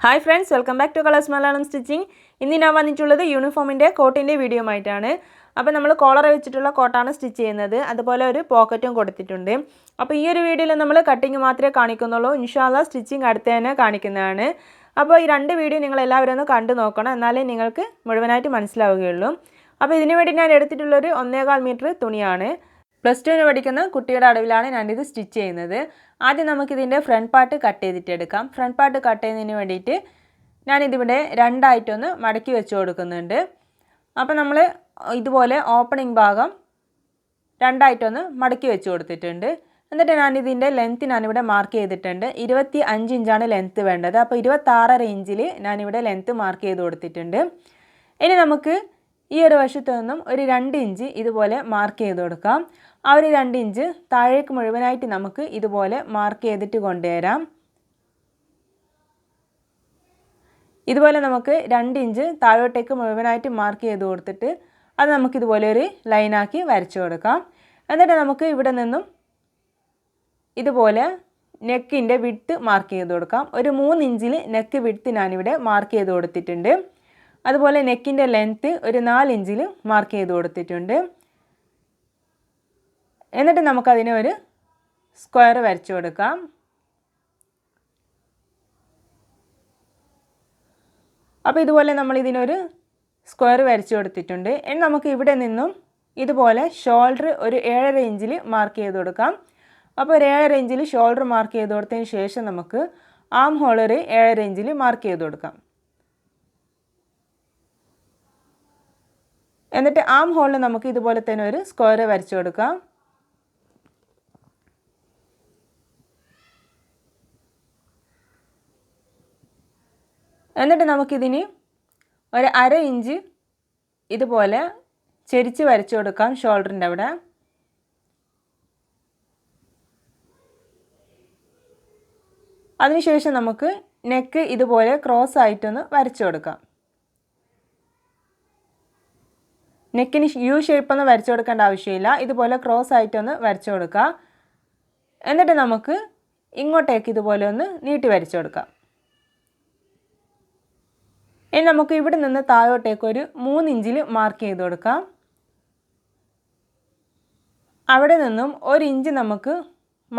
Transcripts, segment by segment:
Hi friends, welcome back to Colors Malayalam Stitching. ഇന്ന് ഞാൻ വന്നിട്ടുള്ളത് യൂണിഫോമിന്റെ കോട്ടിന്റെ വീഡിയോ ആയിട്ടാണ്. അപ്പോൾ നമ്മൾ കോളർ വെച്ചിട്ടുള്ള കോട്ടാണ് സ്റ്റിച്ച് ചെയ്യുന്നത്. അതുപോലെ ഒരു പോക്കറ്റും കൊടുത്തിട്ടുണ്ട്. അപ്പോൾ ഈ ഒരു വീഡിയോയിൽ നമ്മൾ കട്ടിംഗ് മാത്രമേ കാണിക്കുന്നുള്ളൂ. ഇൻഷാല്ലാഹ് സ്റ്റിച്ചിങ് അടുത്ത് തന്നെ കാണിക്കുന്നതാണ്. അപ്പോൾ ഈ രണ്ട് വീഡിയോ നിങ്ങൾ എല്ലാവരും ഒന്ന് കണ്ടു നോക്കണം, എന്നാലേ നിങ്ങൾക്ക് മുഴുവനായിട്ട് മനസ്സിലാവുകയുള്ളൂ. അപ്പോൾ ഇതിനു വേണ്ടി ഞാൻ എടുത്തിട്ടുള്ള ഒരു 1.25 മീറ്റർ തുണിയാണ്. +2 പഠിക്കുന്ന കുട്ടിയുടെ അളവിലാണ് ഞാനിത് സ്റ്റിച്ച് ചെയ്യുന്നത്. ആദ്യം നമുക്കിതിൻ്റെ ഫ്രണ്ട് പാർട്ട് കട്ട് ചെയ്തിട്ടെടുക്കാം. ഫ്രണ്ട് പാർട്ട് കട്ട് ചെയ്യുന്നതിന് വേണ്ടിയിട്ട് ഞാനിതിവിടെ രണ്ടായിട്ടൊന്ന് മടക്കി വെച്ച് കൊടുക്കുന്നുണ്ട്. അപ്പോൾ നമ്മൾ ഇതുപോലെ ഓപ്പണിംഗ് ഭാഗം രണ്ടായിട്ടൊന്ന് മടക്കി വെച്ച് കൊടുത്തിട്ടുണ്ട്. എന്നിട്ട് ഞാനിതിൻ്റെ ലെങ്ത്ത് ഞാനിവിടെ മാർക്ക് ചെയ്തിട്ടുണ്ട്. 25 ഇഞ്ചാണ് ലെങ്ത്ത് വേണ്ടത്. അപ്പോൾ 26.5 ഇഞ്ചിൽ ഞാനിവിടെ ലെങ്ത്ത് മാർക്ക് ചെയ്ത് കൊടുത്തിട്ടുണ്ട്. ഇനി നമുക്ക് ഈ ഒരു വശത്തു നിന്നും ഒരു 2 ഇഞ്ച് ഇതുപോലെ മാർക്ക് ചെയ്ത് കൊടുക്കാം. ആ ഒരു 2 ഇഞ്ച് താഴേക്ക് മുഴുവനായിട്ട് നമുക്ക് ഇതുപോലെ മാർക്ക് ചെയ്തിട്ട് കൊണ്ടുവരാം. ഇതുപോലെ നമുക്ക് 2 ഇഞ്ച് താഴോട്ടേക്ക് മുഴുവനായിട്ട് മാർക്ക് ചെയ്ത് കൊടുത്തിട്ട് അത് നമുക്കിതുപോലെ ഒരു ലൈനാക്കി വരച്ചു കൊടുക്കാം. എന്നിട്ട് നമുക്ക് ഇവിടെ നിന്നും ഇതുപോലെ നെക്കിൻ്റെ വിഡ്ത്ത് മാർക്ക് ചെയ്ത് കൊടുക്കാം. ഒരു 3 ഇഞ്ചിൽ നെക്ക് വിഡ്ത്ത് ഞാനിവിടെ മാർക്ക് ചെയ്ത് കൊടുത്തിട്ടുണ്ട്. അതുപോലെ നെക്കിൻ്റെ ലെങ്ത്ത് ഒരു 4 ഇഞ്ചിൽ മാർക്ക് ചെയ്ത് കൊടുത്തിട്ടുണ്ട്. എന്നിട്ട് നമുക്കതിനെ ഒരു സ്ക്വയർ വരച്ചു കൊടുക്കാം. അപ്പോൾ ഇതുപോലെ നമ്മൾ ഇതിനൊരു സ്ക്വയർ വരച്ചു കൊടുത്തിട്ടുണ്ട്. ഇനി നമുക്ക് ഇവിടെ നിന്നും ഇതുപോലെ ഷോൾഡർ ഒരു 7.5 ഇഞ്ചിൽ മാർക്ക് ചെയ്ത് കൊടുക്കാം. അപ്പോൾ ഒരു 7.5 ഇഞ്ചിൽ ഷോൾഡർ മാർക്ക് ചെയ്ത് കൊടുത്തതിന് ശേഷം നമുക്ക് ആം ഹോൾ ഒരു 7.5 ഇഞ്ചിൽ മാർക്ക് ചെയ്ത് കൊടുക്കാം. എന്നിട്ട് ആം ഹോളിൽ നമുക്ക് ഇതുപോലെ തന്നെ ഒരു സ്ക്വയർ വരച്ചു കൊടുക്കാം. എന്നിട്ട് നമുക്കിതിന് ഒരു 1/2 ഇഞ്ച് ഇതുപോലെ ചെരിച്ച് വരച്ചു കൊടുക്കാം ഷോൾഡറിൻ്റെ അവിടെ. അതിനുശേഷം നമുക്ക് നെക്ക് ഇതുപോലെ ക്രോസ് ആയിട്ടൊന്ന് വരച്ചു കൊടുക്കാം. നെക്കിന് യു ഷേപ്പൊന്നും വരച്ചു കൊടുക്കേണ്ട ആവശ്യമില്ല. ഇതുപോലെ ക്രോസ് ആയിട്ടൊന്ന് വരച്ചു കൊടുക്കുക. എന്നിട്ട് നമുക്ക് ഇങ്ങോട്ടേക്ക് ഇതുപോലെ ഒന്ന് നീട്ടി വരച്ചു കൊടുക്കാം. ഇനി നമുക്ക് ഇവിടെ നിന്ന് താഴോട്ടേക്ക് ഒരു 3 ഇഞ്ചിൽ മാർക്ക് ചെയ്ത് കൊടുക്കാം. അവിടെ നിന്നും 1 ഇഞ്ച് നമുക്ക്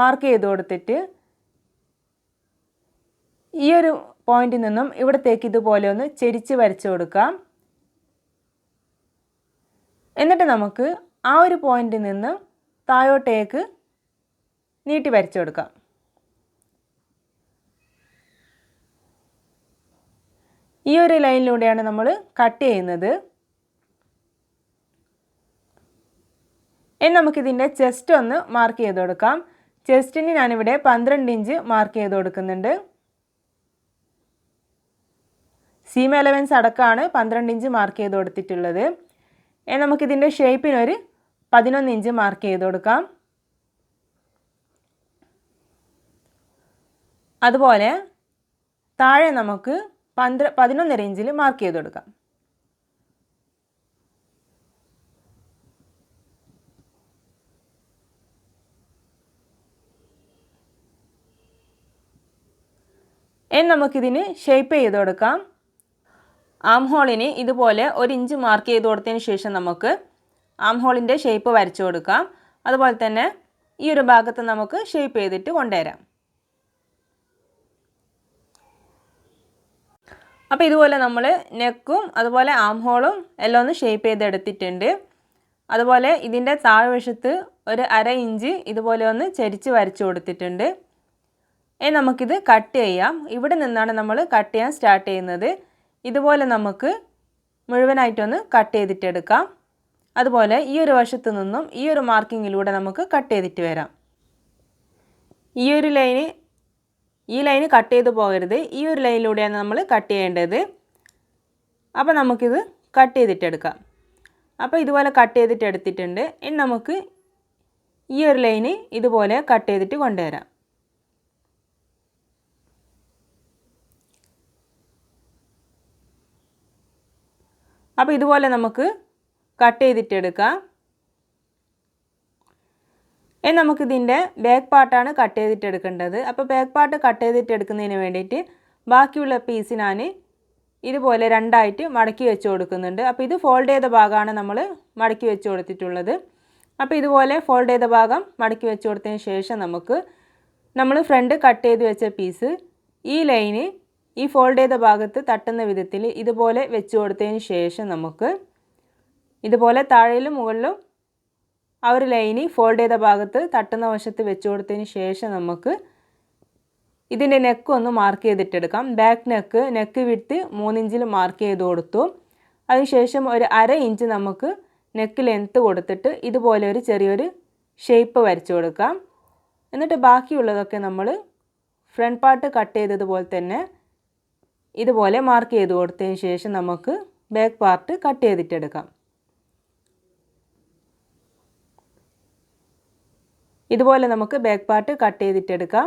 മാർക്ക് ചെയ്ത് കൊടുത്തിട്ട് ഈ ഒരു പോയിന്റിൽ നിന്നും ഇവിടത്തേക്ക് ഇതുപോലെ ഒന്ന് ചെരിച്ച് വരച്ചു കൊടുക്കാം. എന്നിട്ട് നമുക്ക് ആ ഒരു പോയിന്റിൽ നിന്ന് താഴോട്ടേക്ക് നീട്ടി വരച്ചു കൊടുക്കാം. ഈ ഒരു ലൈനിലൂടെയാണ് നമ്മൾ കട്ട് ചെയ്യുന്നത്. ഇനി നമുക്കിതിൻ്റെ ചെസ്റ്റ് ഒന്ന് മാർക്ക് ചെയ്ത് കൊടുക്കാം. ചെസ്റ്റിന് ഞാനിവിടെ 12 ഇഞ്ച് മാർക്ക് ചെയ്ത് കൊടുക്കുന്നുണ്ട്. സീം അലവൻസ് അടക്കമാണ് 12 ഇഞ്ച് മാർക്ക് ചെയ്ത് കൊടുത്തിട്ടുള്ളത്. ഇനി നമുക്കിതിൻ്റെ ഷേപ്പിനൊരു 11 ഇഞ്ച് മാർക്ക് ചെയ്ത് കൊടുക്കാം. അതുപോലെ താഴെ നമുക്ക് 11.5 ഇഞ്ചിൽ മാർക്ക് ചെയ്ത് കൊടുക്കാം. ഇനി നമുക്കിതിന് ഷേപ്പ് ചെയ്ത് കൊടുക്കാം. ആം ഹോളിന് ഇതുപോലെ 1 ഇഞ്ച് മാർക്ക് ചെയ്ത് കൊടുത്തതിന് ശേഷം നമുക്ക് ആം ഹോളിൻ്റെ ഷേപ്പ് വരച്ചു കൊടുക്കാം. അതുപോലെ തന്നെ ഈ ഒരു ഭാഗത്ത് നമുക്ക് ഷേപ്പ് ചെയ്തിട്ട് കൊണ്ടുവരാം. അപ്പോൾ ഇതുപോലെ നമ്മൾ നെക്കും അതുപോലെ ആം ഹോളും എല്ലാം ഒന്ന് ഷേപ്പ് ചെയ്തെടുത്തിട്ടുണ്ട്. അതുപോലെ ഇതിൻ്റെ താഴ്വശത്ത് ഒരു 1/2 ഇഞ്ച് ഇതുപോലെ ഒന്ന് ചരിച്ച് വരച്ചു കൊടുത്തിട്ടുണ്ട്. ഇനി നമുക്കിത് കട്ട് ചെയ്യാം. ഇവിടെ നിന്നാണ് നമ്മൾ കട്ട് ചെയ്യാൻ സ്റ്റാർട്ട് ചെയ്യുന്നത്. ഇതുപോലെ നമുക്ക് മുഴുവനായിട്ടൊന്ന് കട്ട് ചെയ്തിട്ടെടുക്കാം. അതുപോലെ ഈ ഒരു വശത്തു നിന്നും ഈ ഒരു മാർക്കിങ്ങിലൂടെ നമുക്ക് കട്ട് ചെയ്തിട്ട് വരാം. ഈ ലൈന് കട്ട് ചെയ്ത് പോകരുത്. ഈ ഒരു ലൈനിലൂടെയാണ് നമ്മൾ കട്ട് ചെയ്യേണ്ടത്. അപ്പോൾ നമുക്കിത് കട്ട് ചെയ്തിട്ടെടുക്കാം. അപ്പോൾ ഇതുപോലെ കട്ട് ചെയ്തിട്ട് എടുത്തിട്ടുണ്ട്. ഇനി നമുക്ക് ഈ ഒരു ലൈന് ഇതുപോലെ കട്ട് ചെയ്തിട്ട് കൊണ്ടുവരാം. അപ്പോൾ ഇതുപോലെ നമുക്ക് കട്ട് ചെയ്തിട്ടെടുക്കാം. ഇനി നമുക്കിതിൻ്റെ ബാക്ക് പാർട്ടാണ് കട്ട് ചെയ്തിട്ടെടുക്കേണ്ടത്. അപ്പോൾ ബാക്ക് പാർട്ട് കട്ട് ചെയ്തിട്ടെടുക്കുന്നതിന് വേണ്ടിയിട്ട് ബാക്കിയുള്ള പീസ് ഞാൻ ഇതുപോലെ രണ്ടായിട്ട് മടക്കി വെച്ച് കൊടുക്കുന്നുണ്ട്. അപ്പോൾ ഇത് ഫോൾഡ് ചെയ്ത ഭാഗമാണ് നമ്മൾ മടക്കി വെച്ച് കൊടുത്തിട്ടുള്ളത്. അപ്പോൾ ഇതുപോലെ ഫോൾഡ് ചെയ്ത ഭാഗം മടക്കി വെച്ച് കൊടുത്തതിന് ശേഷം നമ്മൾ ഫ്രണ്ട് കട്ട് ചെയ്ത് വെച്ച പീസ് ഈ ലൈന് ഈ ഫോൾഡ് ചെയ്ത ഭാഗത്ത് തട്ടുന്ന വിധത്തിൽ ഇതുപോലെ വെച്ച് കൊടുത്തതിന് ശേഷം നമുക്ക് ഇതുപോലെ താഴെയിലും മുകളിലും ആ ഒരു ലൈന് ഫോൾഡ് ചെയ്ത ഭാഗത്ത് തട്ടുന്ന വശത്ത് വെച്ച് കൊടുത്തതിന് ശേഷം നമുക്ക് ഇതിൻ്റെ നെക്ക് ഒന്ന് മാർക്ക് ചെയ്തിട്ടെടുക്കാം. ബാക്ക് നെക്ക് വിഡ്ത്ത് 3 ഇഞ്ചിൽ മാർക്ക് ചെയ്ത് കൊടുത്തു. അതിനുശേഷം ഒരു 1/2 ഇഞ്ച് നമുക്ക് നെക്ക് ലെങ്ത്ത് കൊടുത്തിട്ട് ഇതുപോലെ ഒരു ചെറിയൊരു ഷേപ്പ് വരച്ചു കൊടുക്കാം. എന്നിട്ട് ബാക്കിയുള്ളതൊക്കെ നമ്മൾ ഫ്രണ്ട് പാർട്ട് കട്ട് ചെയ്തതുപോലെ തന്നെ ഇതുപോലെ മാർക്ക് ചെയ്ത് കൊടുത്തതിന് ശേഷം നമുക്ക് ബാക്ക് പാർട്ട് കട്ട് ചെയ്തിട്ടെടുക്കാം. ഇതുപോലെ നമുക്ക് ബാക്ക് പാർട്ട് കട്ട് ചെയ്തിട്ടെടുക്കാം.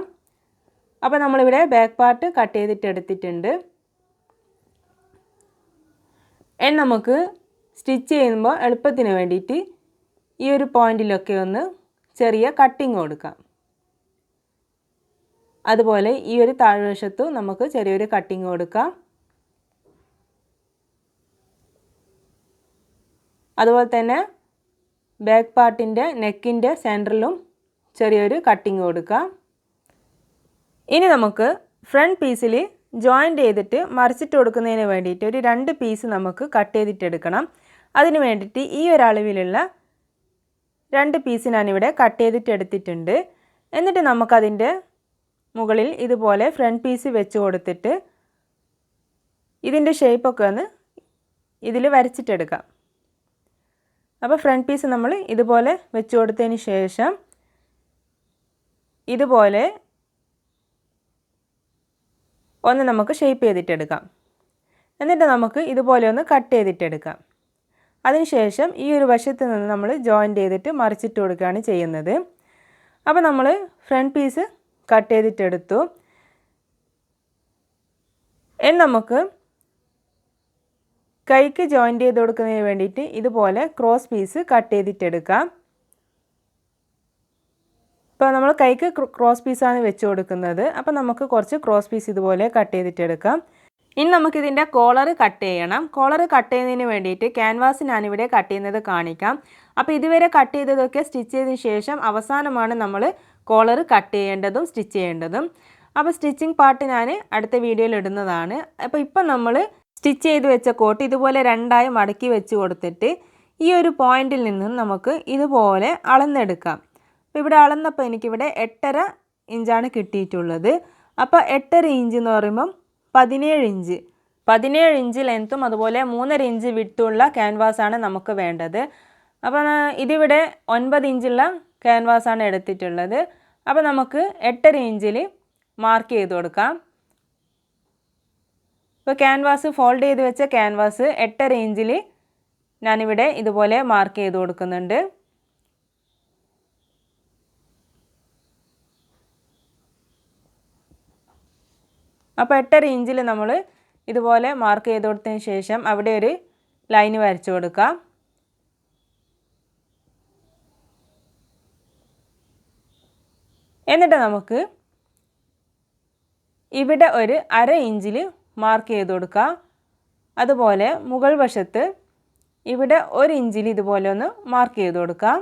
അപ്പോൾ നമ്മളിവിടെ ബാക്ക് പാർട്ട് കട്ട് ചെയ്തിട്ടെടുത്തിട്ടുണ്ട്. ഇനി നമുക്ക് സ്റ്റിച്ച് ചെയ്യുമ്പോൾ എളുപ്പത്തിന് വേണ്ടിയിട്ട് ഈ ഒരു പോയിന്റിലൊക്കെ ഒന്ന് ചെറിയ കട്ടിങ് കൊടുക്കാം. അതുപോലെ ഈ ഒരു താഴ്വശത്തും നമുക്ക് ചെറിയൊരു കട്ടിങ് കൊടുക്കാം. അതുപോലെ തന്നെ ബാക്ക് പാർട്ടിൻ്റെ നെക്കിൻ്റെ സെൻറ്ററിലും ചെറിയൊരു കട്ടിങ് കൊടുക്കാം. ഇനി നമുക്ക് ഫ്രണ്ട് പീസിൽ ജോയിൻ്റ് ചെയ്തിട്ട് മറിച്ചിട്ട് കൊടുക്കുന്നതിന് വേണ്ടിയിട്ട് ഒരു 2 പീസ് നമുക്ക് കട്ട് ചെയ്തിട്ടെടുക്കണം. അതിന് വേണ്ടിയിട്ട് ഈ ഒരു അളവിലുള്ള 2 പീസ് ഞാനിവിടെ കട്ട് ചെയ്തിട്ടെടുത്തിട്ടുണ്ട്. എന്നിട്ട് നമുക്കതിൻ്റെ മുകളിൽ ഇതുപോലെ ഫ്രണ്ട് പീസ് വെച്ച് കൊടുത്തിട്ട് ഇതിൻ്റെ ഷേപ്പൊക്കെ ഒന്ന് ഇതിൽ വരച്ചിട്ടെടുക്കാം. അപ്പോൾ ഫ്രണ്ട് പീസ് നമ്മൾ ഇതുപോലെ വെച്ച് കൊടുത്തതിന് ശേഷം ഇതുപോലെ ഒന്ന് നമുക്ക് ഷേപ്പ് ചെയ്തിട്ടെടുക്കാം. എന്നിട്ട് നമുക്ക് ഇതുപോലെ ഒന്ന് കട്ട് ചെയ്തിട്ടെടുക്കാം. അതിനുശേഷം ഈ ഒരു വശത്ത് നിന്ന് നമ്മൾ ജോയിൻ്റ് ചെയ്തിട്ട് മറിച്ചിട്ട് കൊടുക്കുകയാണ് ചെയ്യുന്നത്. അപ്പോൾ നമ്മൾ ഫ്രണ്ട് പീസ് കട്ട് ചെയ്തിട്ടെടുത്തു. ഇനി നമുക്ക് കൈക്ക് ജോയിൻ്റ് ചെയ്ത് കൊടുക്കുന്നതിന് വേണ്ടിയിട്ട് ഇതുപോലെ ക്രോസ് പീസ് കട്ട് ചെയ്തിട്ടെടുക്കാം. ഇപ്പോൾ നമ്മൾ കൈക്ക് ക്രോസ് പീസാണ് വെച്ച് കൊടുക്കുന്നത്. അപ്പോൾ നമുക്ക് കുറച്ച് ക്രോസ് പീസ് ഇതുപോലെ കട്ട് ചെയ്തിട്ടെടുക്കാം. ഇനി നമുക്കിതിൻ്റെ കോളർ കട്ട് ചെയ്യണം. കോളർ കട്ട് ചെയ്യുന്നതിന് വേണ്ടിയിട്ട് ക്യാൻവാസ് ഞാനിവിടെ കട്ട് ചെയ്യുന്നത് കാണിക്കാം. അപ്പോൾ ഇതുവരെ കട്ട് ചെയ്തതൊക്കെ സ്റ്റിച്ച് ചെയ്തതിന് ശേഷം അവസാനമാണ് നമ്മൾ കോളർ കട്ട് ചെയ്യേണ്ടതും സ്റ്റിച്ച് ചെയ്യേണ്ടതും. അപ്പോൾ സ്റ്റിച്ചിങ് പാർട്ട് ഞാൻ അടുത്ത വീഡിയോയിൽ ഇടുന്നതാണ്. അപ്പോൾ ഇപ്പം നമ്മൾ സ്റ്റിച്ച് ചെയ്ത് വെച്ച കോട്ട് ഇതുപോലെ രണ്ടായി മടക്കി വെച്ച് കൊടുത്തിട്ട് ഈ ഒരു പോയിന്റിൽ നിന്നും നമുക്ക് ഇതുപോലെ അളന്നെടുക്കാം. അപ്പോൾ ഇവിടെ അളന്നപ്പോൾ എനിക്കിവിടെ 8.5 ഇഞ്ചാണ് കിട്ടിയിട്ടുള്ളത്. അപ്പോൾ 8.5 ഇഞ്ച് എന്ന് പറയുമ്പം 17 ഇഞ്ച് ലെങ്ത്തും അതുപോലെ 3.5 ഇഞ്ച് വിഡ്ത്തുള്ള ക്യാൻവാസാണ് നമുക്ക് വേണ്ടത്. അപ്പോൾ ഇതിവിടെ 9 ഇഞ്ചുള്ള ക്യാൻവാസാണ് എടുത്തിട്ടുള്ളത്. അപ്പോൾ നമുക്ക് 8.5 ഇഞ്ചിൽ മാർക്ക് ചെയ്ത് കൊടുക്കാം. ഇപ്പോൾ ക്യാൻവാസ് ഫോൾഡ് ചെയ്ത് വെച്ച ക്യാൻവാസ് 8.5 ഇഞ്ചിൽ ഞാനിവിടെ ഇതുപോലെ മാർക്ക് ചെയ്ത് കൊടുക്കുന്നുണ്ട്. അപ്പോൾ 8.5 ഇഞ്ചിൽ നമ്മൾ ഇതുപോലെ മാർക്ക് ചെയ്ത് കൊടുത്തതിന് ശേഷം അവിടെ ഒരു ലൈന് വരച്ചു കൊടുക്കാം. എന്നിട്ട് നമുക്ക് ഇവിടെ ഒരു 1/2 ഇഞ്ചിൽ മാർക്ക് ചെയ്ത് കൊടുക്കാം. അതുപോലെ മുകൾ വശത്ത് ഇവിടെ 1 ഇഞ്ചിൽ ഇതുപോലെ ഒന്ന് മാർക്ക് ചെയ്ത് കൊടുക്കാം.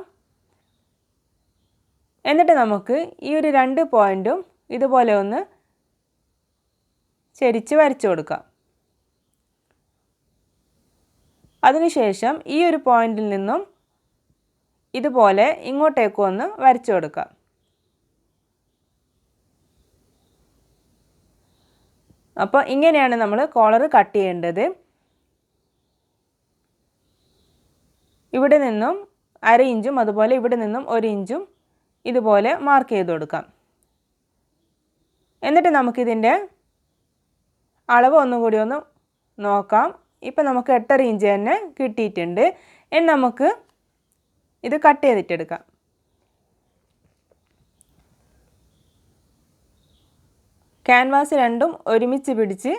എന്നിട്ട് നമുക്ക് ഈ ഒരു 2 പോയിൻറ്റും ഇതുപോലെ ഒന്ന് ചെരിച്ച് വരച്ചു കൊടുക്കാം. അതിനുശേഷം ഈ ഒരു പോയിന്റിൽ നിന്നും ഇതുപോലെ ഇങ്ങോട്ടേക്ക് ഒന്ന് വരച്ചു കൊടുക്കാം. അപ്പോൾ ഇങ്ങനെയാണ് നമ്മൾ കോളർ കട്ട് ചെയ്യേണ്ടത്. ഇവിടെ നിന്നും 1/2 ഇഞ്ചും അതുപോലെ ഇവിടെ നിന്നും 1 ഇഞ്ചും ഇതുപോലെ മാർക്ക് ചെയ്ത് കൊടുക്കാം. എന്നിട്ട് നമുക്കിതിൻ്റെ അളവ് ഒന്നുകൂടി ഒന്ന് നോക്കാം. ഇപ്പം നമുക്ക് 8.5 ഇഞ്ച് തന്നെ കിട്ടിയിട്ടുണ്ട്. ഇനി നമുക്ക് ഇത് കട്ട് ചെയ്തിട്ടെടുക്കാം. ക്യാൻവാസ് രണ്ടും ഒരുമിച്ച് പിടിച്ച്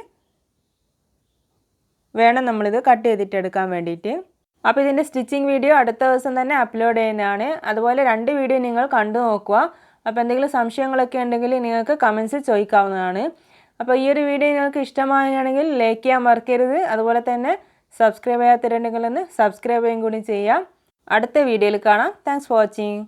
വേണം നമ്മളിത് കട്ട് ചെയ്തിട്ടെടുക്കാൻ വേണ്ടിയിട്ട്. അപ്പോൾ ഇതിൻ്റെ സ്റ്റിച്ചിങ് വീഡിയോ അടുത്ത ദിവസം തന്നെ അപ്ലോഡ് ചെയ്യുന്നതാണ്. അതുപോലെ 2 വീഡിയോ നിങ്ങൾ കണ്ടു നോക്കുക. അപ്പോൾ എന്തെങ്കിലും സംശയങ്ങളൊക്കെ ഉണ്ടെങ്കിൽ നിങ്ങൾക്ക് കമൻസിൽ ചോദിക്കാവുന്നതാണ്. അപ്പോൾ ഈ ഒരു വീഡിയോ നിങ്ങൾക്ക് ഇഷ്ടമാവുകയാണെങ്കിൽ ലൈക്ക് ചെയ്യാൻ മറക്കരുത്. അതുപോലെ തന്നെ സബ്സ്ക്രൈബ് ചെയ്യാത്തവരുണ്ടെങ്കിൽ ഒന്ന് സബ്സ്ക്രൈബ് ചെയ്യുകയും കൂടി ചെയ്യാം. അടുത്ത വീഡിയോയിൽ കാണാം. Thanks for watching.